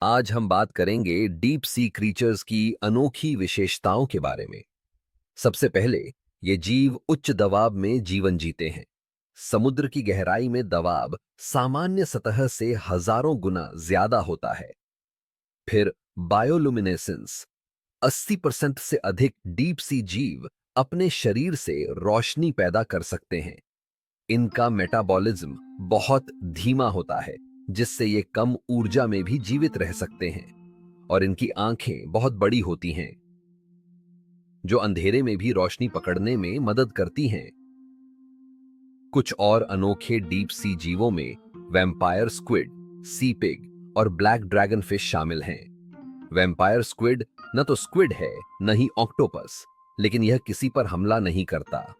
आज हम बात करेंगे डीप सी क्रीचर्स की अनोखी विशेषताओं के बारे में। सबसे पहले, ये जीव उच्च दबाव में जीवन जीते हैं। समुद्र की गहराई में दबाव सामान्य सतह से हजारों गुना ज्यादा होता है। फिर बायोलुमिनेसेंस, 80% से अधिक डीप सी जीव अपने शरीर से रोशनी पैदा कर सकते हैं। इनका मेटाबॉलिज्म बहुत धीमा होता है, जिससे ये कम ऊर्जा में भी जीवित रह सकते हैं। और इनकी आंखें बहुत बड़ी होती हैं, जो अंधेरे में भी रोशनी पकड़ने में मदद करती हैं। कुछ और अनोखे डीप सी जीवों में वैम्पायर स्क्विड, सी पिग और ब्लैक ड्रैगन फिश शामिल हैं। वैम्पायर स्क्विड न तो स्क्विड है, न ही ऑक्टोपस, लेकिन यह किसी पर हमला नहीं करता।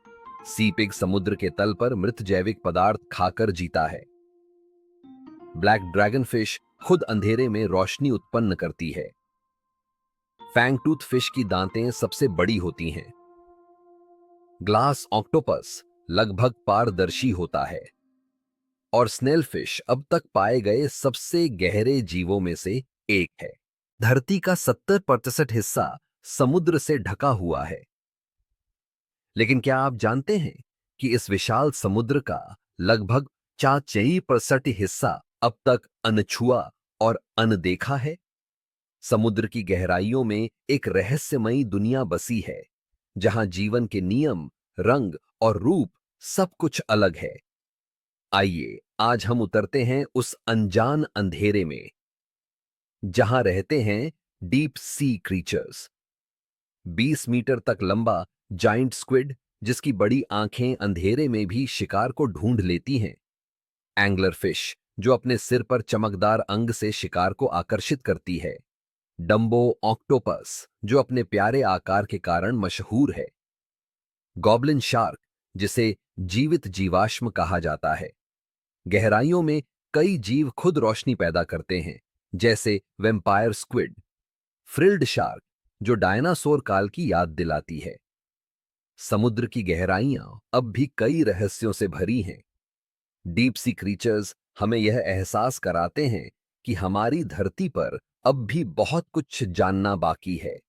सी पिग समुद्र के तल पर मृत जैविक पदार्थ खाकर जीता है। ब्लैक ड्रैगन फिश खुद अंधेरे में रोशनी उत्पन्न करती है। फैंगटूथ फिश की दांतें सबसे बड़ी होती हैं। ग्लास ऑक्टोपस लगभग पारदर्शी होता है। और स्नेल फिश अब तक पाए गए सबसे गहरे जीवों में से एक है। धरती का 70% हिस्सा समुद्र से ढका हुआ है। लेकिन क्या आप जानते हैं कि इस विशाल समुद्र का लगभग 4% हिस्सा अब तक अनछुआ और अनदेखा है? समुद्र की गहराइयों में एक रहस्यमयी दुनिया बसी है, जहां जीवन के नियम, रंग और रूप सब कुछ अलग है। आइए आज हम उतरते हैं उस अनजान अंधेरे में, जहां रहते हैं डीप सी क्रीचर्स। 20 मीटर तक लंबा जाइंट स्क्विड, जिसकी बड़ी आंखें अंधेरे में भी शिकार को ढूंढ लेती हैं। एंगलर फिश, जो अपने सिर पर चमकदार अंग से शिकार को आकर्षित करती है। डम्बो ऑक्टोपस, जो अपने प्यारे आकार के कारण मशहूर है। गॉबलिन शार्क, जिसे जीवित जीवाश्म कहा जाता है। गहराइयों में कई जीव खुद रोशनी पैदा करते हैं, जैसे वेम्पायर स्क्विड। फ्रिल्ड शार्क, जो डायनासोर काल की याद दिलाती है। समुद्र की गहराइयां अब भी कई रहस्यों से भरी हैं। डीप सी क्रीचर्स हमें यह एहसास कराते हैं कि हमारी धरती पर अब भी बहुत कुछ जानना बाकी है।